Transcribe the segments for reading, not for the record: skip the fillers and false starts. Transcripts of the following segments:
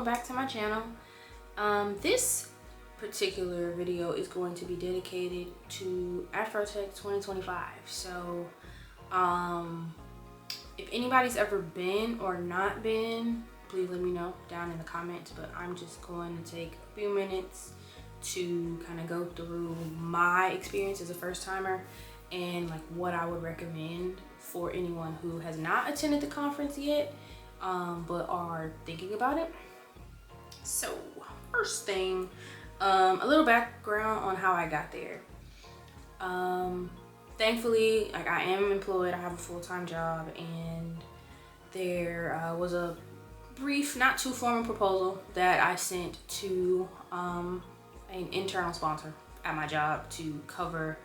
welcome back to my channel. This particular video is going to be dedicated to AfroTech 2025. So if anybody's ever been or not been, please let me know down in the comments, but I'm just going to take a few minutes to kind of go through my experience as a first timer and like what I would recommend for anyone who has not attended the conference yet but are thinking about it. So first thing, a little background on how I got there. Thankfully, like, I am employed, I have a full-time job, and there was a brief, not too formal proposal that I sent to an internal sponsor at my job to cover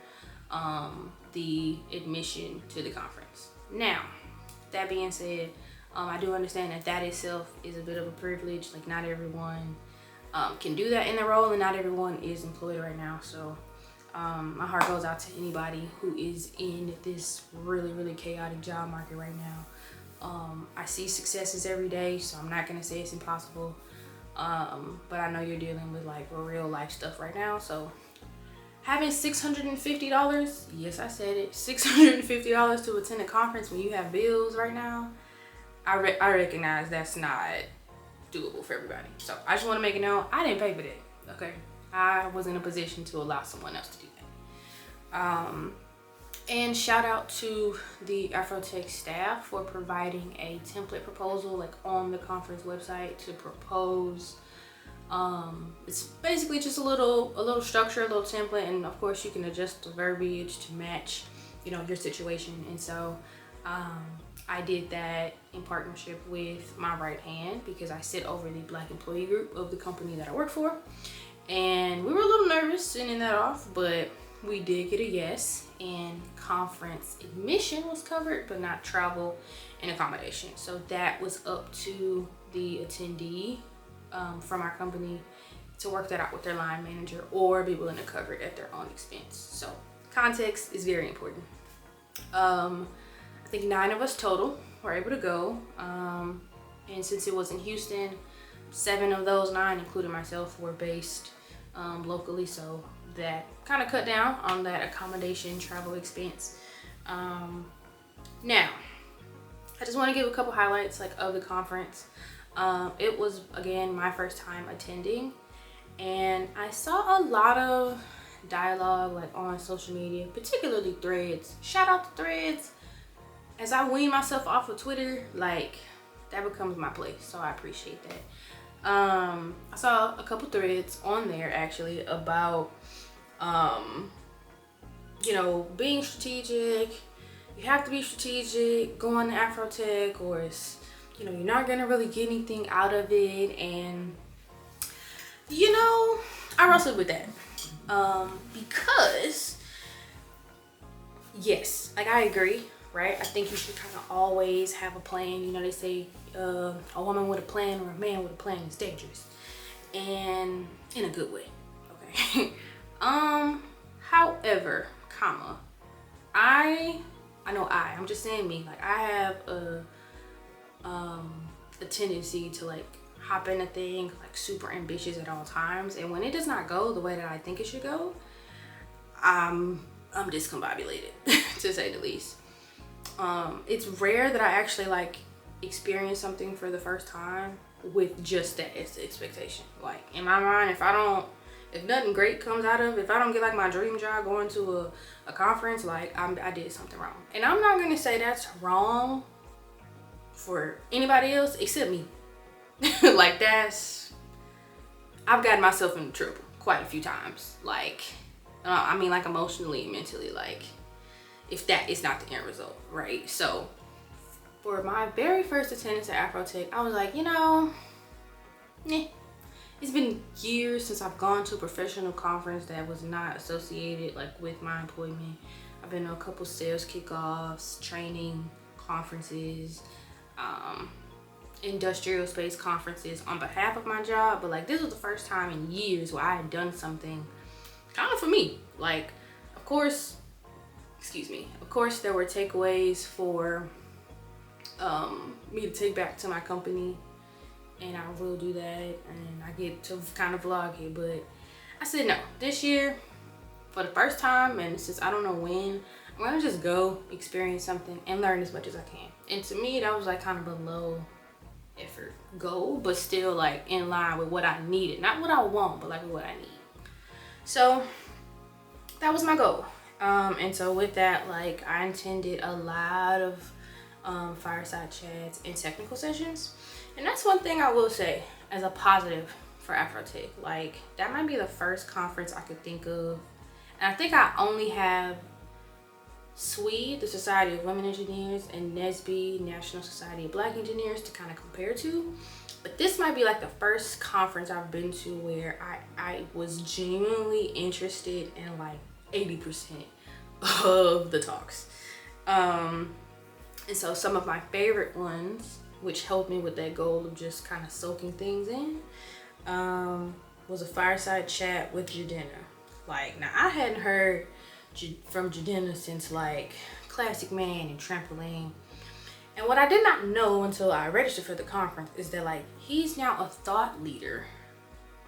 the admission to the conference. Now, that being said, I do understand that that itself is a bit of a privilege. Like, not everyone can do that in their role, and not everyone is employed right now. So my heart goes out to anybody who is in this really chaotic job market right now. I see successes every day, so I'm not gonna say it's impossible, but I know you're dealing with like real life stuff right now. So having $650, yes, I said it, $650 to attend a conference when you have bills right now, I recognize that's not doable for everybody. So I just want to make it known, I didn't pay for that, okay? I was in a position to allow someone else to do that. And shout out to the AfroTech staff for providing a template proposal like on the conference website to propose. It's basically just a little structure, a little template, and of course you can adjust the verbiage to match, you know, your situation. And so I did that in partnership with my right hand because I sit over the Black employee group of the company that I work for. And we were a little nervous sending that off, but we did get a yes, and conference admission was covered, but not travel and accommodation. So that was up to the attendee from our company to work that out with their line manager or be willing to cover it at their own expense. So context is very important. I think 9 of us total were able to go. And since it was in Houston, 7 of those 9, including myself, were based locally. So that kind of cut down on that accommodation travel expense. Now, I just want to give a couple highlights like of the conference. It was, again, my first time attending, and I saw a lot of dialogue like on social media, particularly Threads. Shout out to Threads. As I wean myself off of Twitter, like, that becomes my place, so I appreciate that. I saw a couple threads on there actually about you know, being strategic. You have to be strategic going to AfroTech, or it's, you know, you're not gonna really get anything out of it. And you know, I wrestled with that because yes, like, I agree, right? I think you should kind of always have a plan. You know, they say a woman with a plan or a man with a plan is dangerous, and in a good way, okay? However, I'm just saying me, like, I have a tendency to like hop in a thing like super ambitious at all times, and when it does not go the way that I think it should go, I'm discombobulated to say the least. It's rare that I actually like experience something for the first time with just that as the expectation. Like, in my mind, if nothing great comes out of it, if I don't get like my dream job going to a conference, like, I did something wrong. And I'm not gonna say that's wrong for anybody else except me. Like, I've gotten myself into trouble quite a few times. Like, I mean, like, emotionally, mentally, like, if that is not the end result, right? So for my very first attendance at AfroTech, I was like, you know, it's been years since I've gone to a professional conference that was not associated like with my employment. I've been to a couple sales kickoffs, training conferences, industrial space conferences on behalf of my job, but like, this was the first time in years where I had done something kind of for me. Like, of course there were takeaways for me to take back to my company and I will do that, and I get to kind of vlog it. But I said no, this year, for the first time, and since I don't know when, I'm gonna just go experience something and learn as much as I can. And to me, that was like kind of a low effort goal, but still like in line with what I needed. Not what I want, but like what I need. So that was my goal. And so with that, like, I attended a lot of fireside chats and technical sessions. And that's one thing I will say as a positive for AfroTech. Like, that might be the first conference I could think of. And I think I only have SWE, the Society of Women Engineers, and NSBE, National Society of Black Engineers, to kind of compare to. But this might be like the first conference I've been to where I was genuinely interested in like 80% of the talks. And so some of my favorite ones, which helped me with that goal of just kind of soaking things in, was a fireside chat with Jadena. Like, now I hadn't heard from Jadena since like Classic Man and Trampoline. And what I did not know until I registered for the conference is that like he's now a thought leader,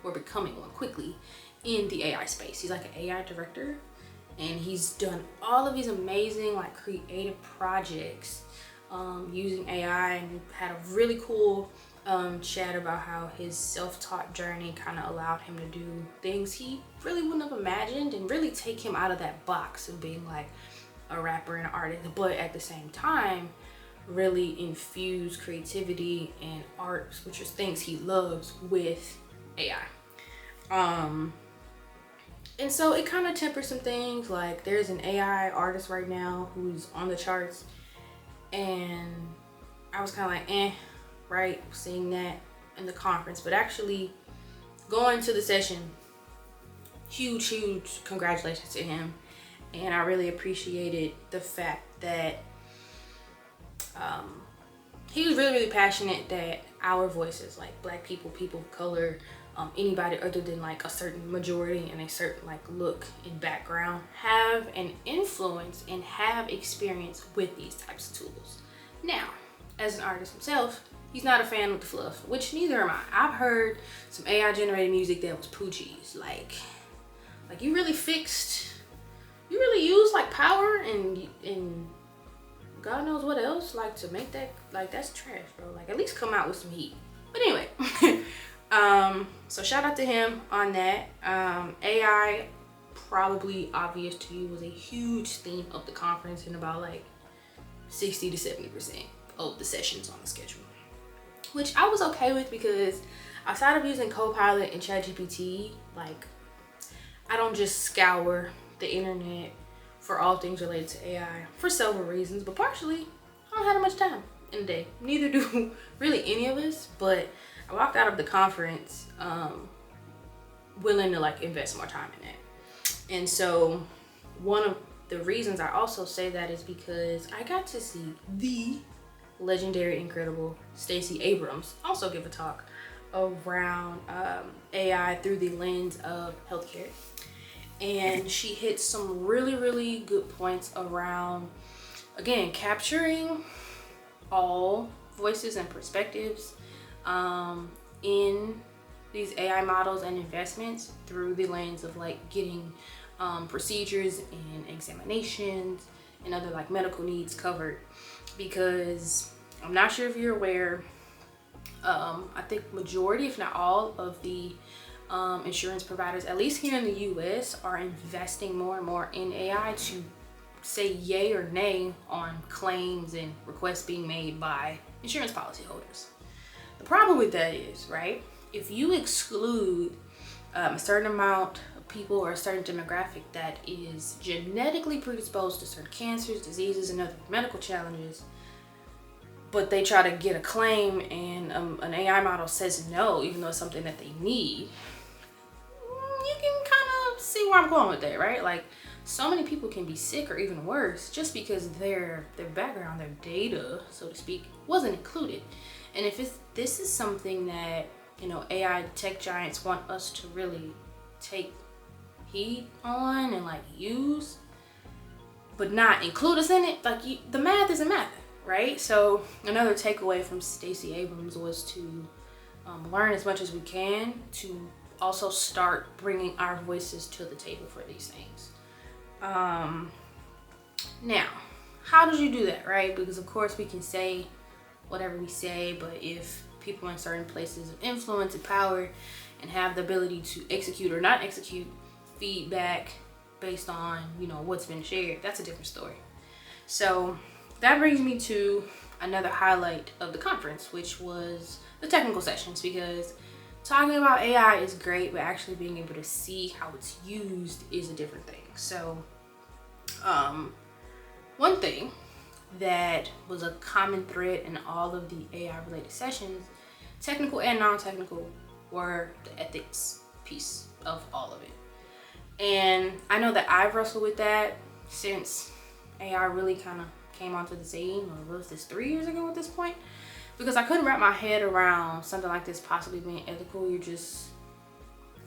or becoming one quickly, in the AI space. He's like an AI director, and he's done all of these amazing like creative projects using AI, and had a really cool chat about how his self-taught journey kind of allowed him to do things he really wouldn't have imagined, and really take him out of that box of being like a rapper and an artist, but at the same time really infuse creativity and art, which is things he loves, with AI. And so it kind of tempers some things. Like, there's an AI artist right now who's on the charts, and I was kind of like, right, seeing that in the conference. But actually going to the session, huge congratulations to him. And I really appreciated the fact that he was really passionate that our voices, like Black people, people of color, anybody other than like a certain majority and a certain like look and background, have an influence and have experience with these types of tools. Now, as an artist himself, he's not a fan of the fluff, which neither am I. I've heard some AI generated music that was poochies. Like you really used like power and God knows what else, like, to make that, like, that's trash, bro. Like, at least come out with some heat. But anyway, so shout out to him on that. AI, probably obvious to you, was a huge theme of the conference, and about like 60 to 70% of the sessions on the schedule, which I was okay with, because outside of using Copilot and ChatGPT, like, I don't just scour the internet for all things related to AI for several reasons, but partially I don't have that much time in a day. Neither do really any of us. But I walked out of the conference willing to like invest more time in that. And so one of the reasons I also say that is because I got to see the legendary, incredible Stacey Abrams also give a talk around AI through the lens of healthcare. And she hit some really good points around, again, capturing all voices and perspectives in these AI models and investments through the lens of like getting procedures and examinations and other like medical needs covered. Because I'm not sure if you're aware, I think majority, if not all, of the insurance providers, at least here in the US, are investing more and more in AI to say yay or nay on claims and requests being made by insurance policyholders. The problem with that is, right, if you exclude a certain amount of people or a certain demographic that is genetically predisposed to certain cancers, diseases, and other medical challenges, but they try to get a claim and an AI model says no, even though it's something that they need, you can kind of see where I'm going with that, right? Like, so many people can be sick, or even worse, just because their background, their data, so to speak, wasn't included. And if this is something that, you know, AI tech giants want us to really take heed on and like use, but not include us in it, like, the math isn't math, right? So another takeaway from Stacey Abrams was to learn as much as we can to also start bringing our voices to the table for these things. Now, how did you do that, right? Because of course we can say whatever we say, but if people in certain places of influence and power and have the ability to execute or not execute feedback based on, you know, what's been shared, that's a different story. So that brings me to another highlight of the conference, which was the technical sessions, because talking about AI is great, but actually being able to see how it's used is a different thing. So one thing that was a common thread in all of the AI related sessions, technical and non-technical, were the ethics piece of all of it. And I know that I've wrestled with that since AI really kind of came onto the scene, or was this 3 years ago at this point? Because I couldn't wrap my head around something like this possibly being ethical. You're just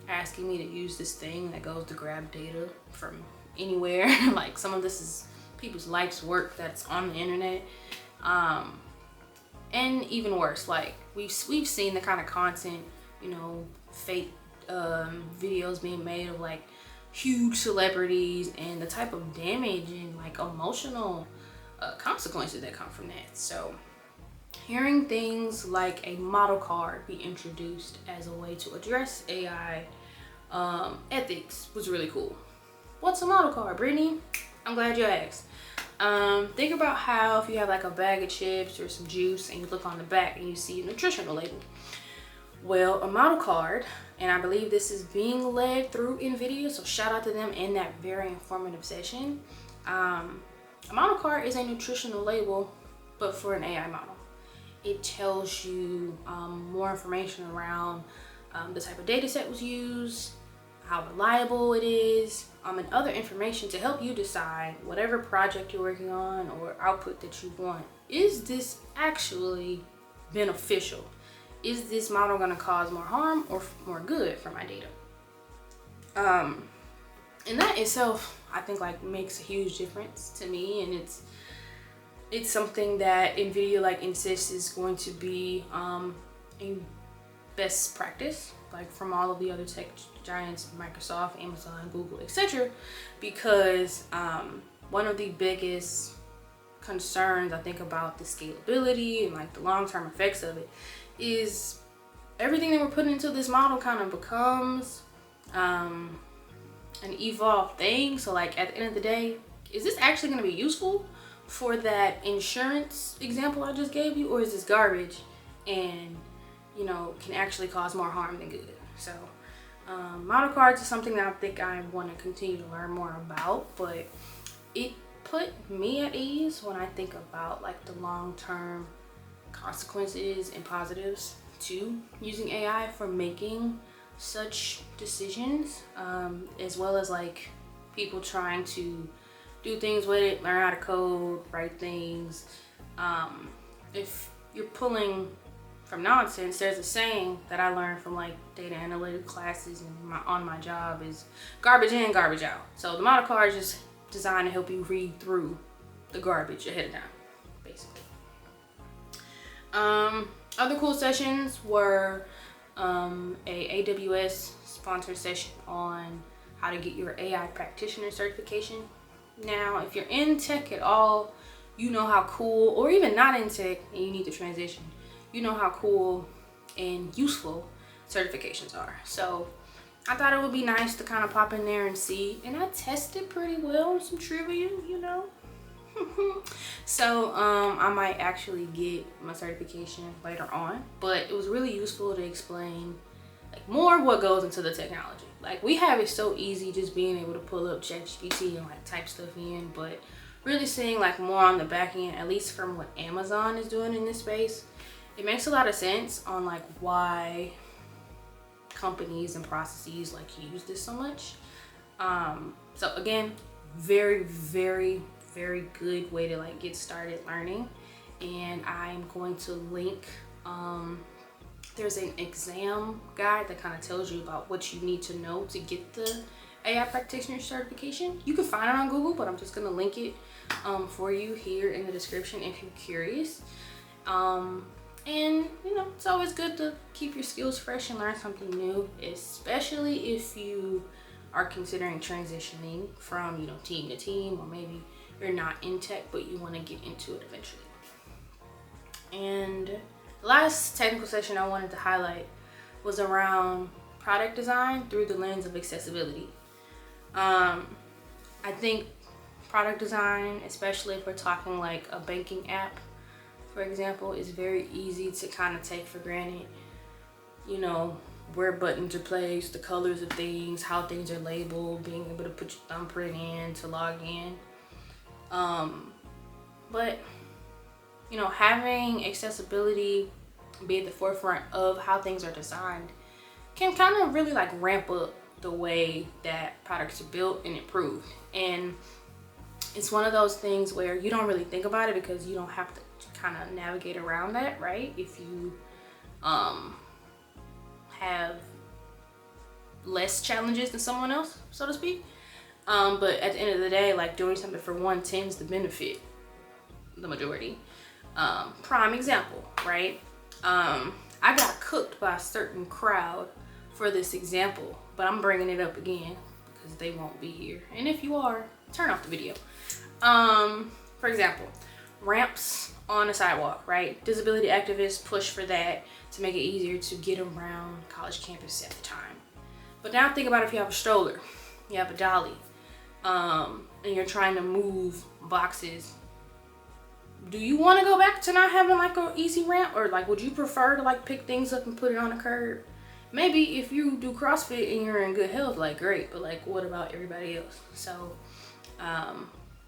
asking me to use this thing that goes to grab data from anywhere. Like, some of this is people's life's work that's on the internet. And even worse, like we've seen the kind of content, you know, fake videos being made of like huge celebrities, and the type of damage and like emotional consequences that come from that. So hearing things like a model card be introduced as a way to address AI ethics was really cool. What's a model card, Brittany? I'm glad you asked. Think about how if you have like a bag of chips or some juice and you look on the back and you see a nutritional label. Well, a model card, and I believe this is being led through NVIDIA, so shout out to them in that very informative session. A model card is a nutritional label, but for an AI model. It tells you more information around the type of data set was used, how reliable it is, and other information to help you decide whatever project you're working on or output that you want. Is this actually beneficial? Is this model going to cause more harm or more good for my data? And that itself, I think, like makes a huge difference to me, and it's something that NVIDIA like insists is going to be a best practice, like from all of the other tech giants, Microsoft, Amazon, Google, etc. Because one of the biggest concerns I think about the scalability and like the long-term effects of it is everything that we're putting into this model kind of becomes an evolved thing. So like at the end of the day, is this actually going to be useful for that insurance example I just gave you, or is this garbage and, you know, can actually cause more harm than good? So model cards is something that I think I want to continue to learn more about, but it put me at ease when I think about like the long-term consequences and positives to using AI for making such decisions, as well as like people trying to do things with it, learn how to code, write things. If you're pulling from nonsense, there's a saying that I learned from like data analytic classes and on my job is garbage in, garbage out. So the model card is just designed to help you read through the garbage ahead of time, basically. Other cool sessions were a AWS sponsored session on how to get your AI practitioner certification. Now, if you're in tech at all, you know how cool, or even not in tech and you need to transition, you know how cool and useful certifications are. So I thought it would be nice to kind of pop in there and see, and I tested pretty well on some trivia, you know. So I might actually get my certification later on, but it was really useful to explain like more of what goes into the technology. Like, we have it so easy just being able to pull up ChatGPT and like type stuff in, but really seeing like more on the back end, at least from what Amazon is doing in this space, it makes a lot of sense on like why companies and processes like use this so much. So again, very, very, very good way to like get started learning. And I'm going to link, there's an exam guide that kind of tells you about what you need to know to get the AI practitioner certification. You can find it on Google, but I'm just going to link it for you here in the description if you're curious. And you know, it's always good to keep your skills fresh and learn something new, especially if you are considering transitioning from, you know, team to team, or maybe you're not in tech but you want to get into it eventually. And the last technical session I wanted to highlight was around product design through the lens of accessibility. I think product design, especially if we're talking like a banking app, for example, is very easy to kind of take for granted. You know, where buttons are placed, the colors of things, how things are labeled, being able to put your thumbprint in to log in. But you know, having accessibility be at the forefront of how things are designed can kind of really like ramp up the way that products are built and improved. And it's one of those things where you don't really think about it because you don't have to kind of navigate around that, right? If you have less challenges than someone else, so to speak. But at the end of the day, like, doing something for one tends to benefit the majority. Prime example, right? I got cooked by a certain crowd for this example, but I'm bringing it up again because they won't be here. And if you are, turn off the video. For example, ramps on a sidewalk, right? Disability activists push for that to make it easier to get around college campus at the time. But now think about if you have a stroller, you have a dolly, and you're trying to move boxes. Do you want to go back to not having like an easy ramp, or like would you prefer to like pick things up and put it on a curb? Maybe if you do CrossFit and you're in good health, like great, but like what about everybody else? So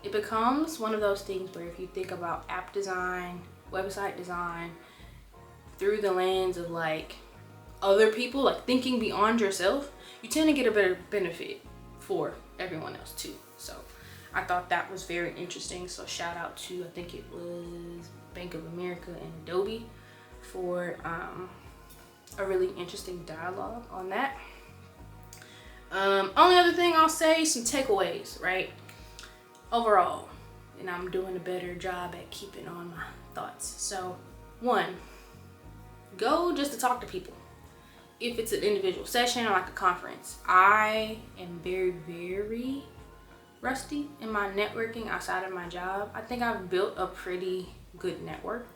it becomes one of those things where if you think about app design, website design through the lens of like other people, like thinking beyond yourself, you tend to get a better benefit for everyone else too. So I thought that was very interesting. So shout out to, I think it was Bank of America and Adobe for a really interesting dialogue on that. Only other thing I'll say, some takeaways, right? Overall, and I'm doing a better job at keeping on my thoughts. So 1, go just to talk to people. If it's an individual session or like a conference, I am very, very rusty in my networking outside of my job. I think I've built a pretty good network,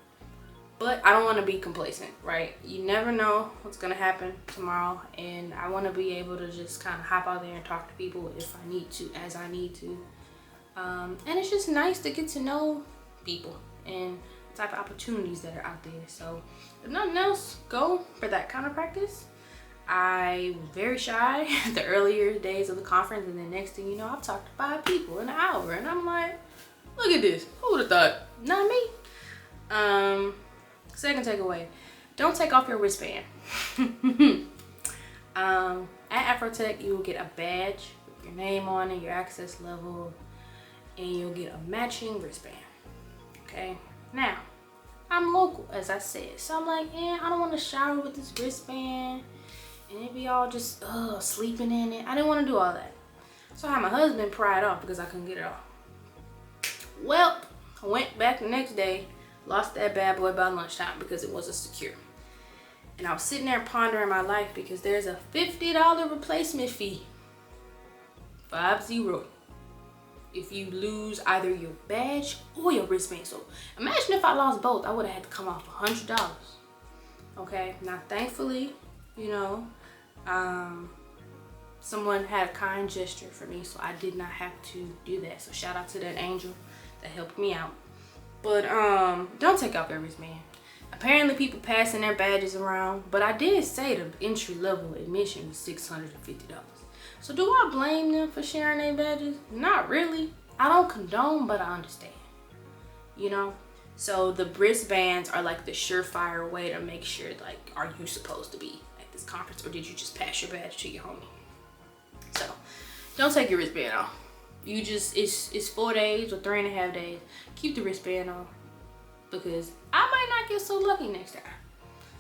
but I don't want to be complacent, right? You never know what's going to happen tomorrow, and I want to be able to just kind of hop out there and talk to people if I need to, as I need to. And it's just nice to get to know people and the type of opportunities that are out there. So if nothing else, go for that kind of practice. I was very shy the earlier days of the conference, and then next thing you know, I've talked to 5 people in an hour, and I'm like, look at this. Who would have thought? Not me. Second takeaway, don't take off your wristband. At AfroTech, you will get a badge with your name on it, your access level, and you'll get a matching wristband. Okay, now I'm local, as I said, so I'm like, I don't want to shower with this wristband and it be all just sleeping in it. I didn't want to do all that, so I had my husband pry it off because I couldn't get it off. Well, I went back the next day, lost that bad boy by lunchtime because it wasn't secure, and I was sitting there pondering my life because there's a $50 replacement fee, 50, if you lose either your badge or your wristband. So imagine if I lost both, I would have had to come off $100. Okay, now thankfully, you know, someone had a kind gesture for me, so I did not have to do that. So shout out to that angel that helped me out. But don't take off your wristband. Apparently people passing their badges around, but I did say the entry level admission was $650. So do I blame them for sharing their badges? Not really. I don't condone, but I understand. You know? So the wristbands are like the surefire way to make sure, like, are you supposed to be at this conference, or did you just pass your badge to your homie? So don't take your wristband off. You just, it's 4 days or 3.5 days. Keep the wristband on, because I might not get so lucky next time.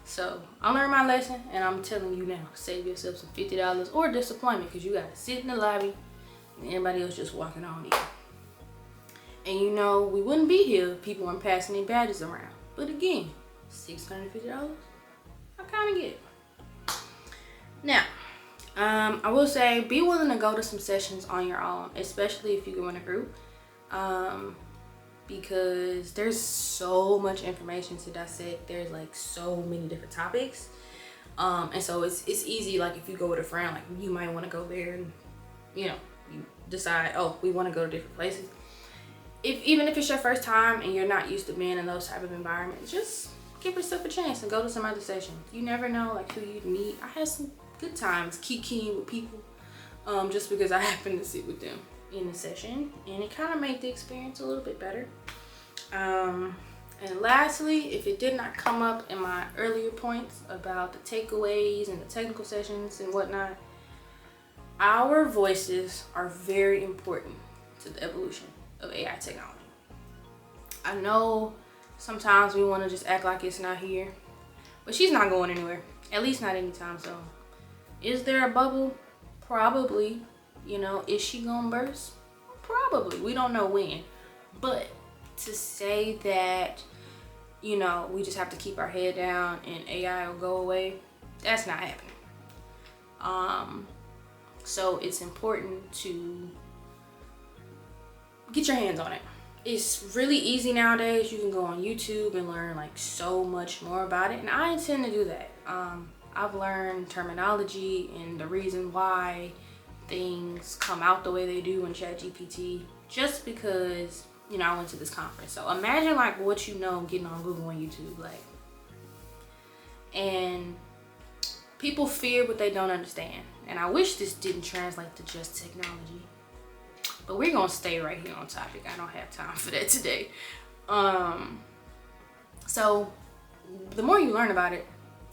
So I learned my lesson, and I'm telling you now, save yourself some $50 or disappointment, because you gotta sit in the lobby and everybody else just walking on in. And you know, we wouldn't be here if people weren't passing their badges around. But again, $650. I kind of get it. Now, I will say be willing to go to some sessions on your own, especially if you go in a group, because there's so much information to dissect. There's like so many different topics, and so it's easy. Like if you go with a friend, like you might want to go there, and you decide, oh, we want to go to different places. Even if it's your first time and you're not used to being in those type of environments, just give yourself a chance and go to some other sessions. You never know like who you'd meet. I had some good times kikiing with people, just because I happened to sit with them in the session, and it kind of made the experience a little bit better. And lastly, if it did not come up in my earlier points about the takeaways and the technical sessions and whatnot, our voices are very important to the evolution of AI technology. I know sometimes we want to just act like it's not here, but she's not going anywhere, at least not anytime soon. Is there a bubble? Probably. Is she gonna burst? Probably. We don't know when. But to say that, we just have to keep our head down and AI will go away, that's not happening. So it's important to get your hands on it. It's really easy nowadays. You can go on YouTube and learn like so much more about it, and I intend to do that. I've learned terminology and the reason why things come out the way they do in ChatGPT just because I went to this conference. So imagine like what getting on Google and YouTube, like, and people fear what they don't understand. And I wish this didn't translate to just technology, but we're gonna stay right here on topic. I don't have time for that today. So the more you learn about it,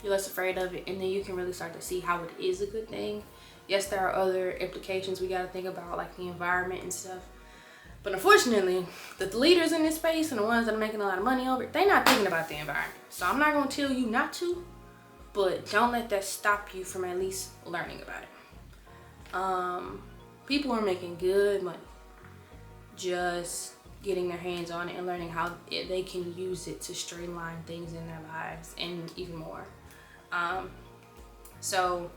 you're less afraid of it, and then you can really start to see how it is a good thing. Yes, there are other implications we got to think about, like the environment and stuff, but unfortunately the leaders in this space and the ones that are making a lot of money over it, they're not thinking about the environment. So I'm not going to tell you not to, but don't let that stop you from at least learning about it. People are making good money just getting their hands on it and learning how they can use it to streamline things in their lives and even more. So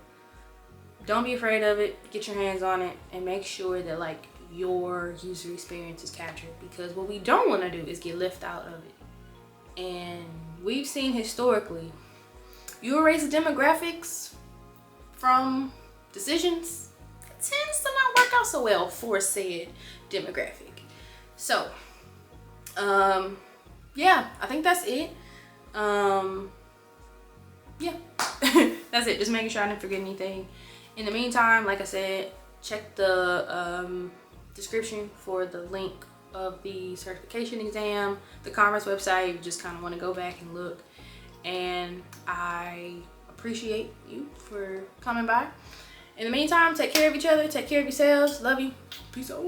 don't be afraid of it. Get your hands on it and make sure that like your user experience is captured, because what we don't want to do is get left out of it. And we've seen historically, you erase demographics from decisions, it tends to not work out so well for said demographic. So yeah, I think that's it. Yeah. That's it. Just making sure I didn't forget anything. In the meantime, like I said, check the description for the link of the certification exam, the conference website. You just kind of want to go back and look. And I appreciate you for coming by. In the meantime, take care of each other, take care of yourselves. Love you. Peace out.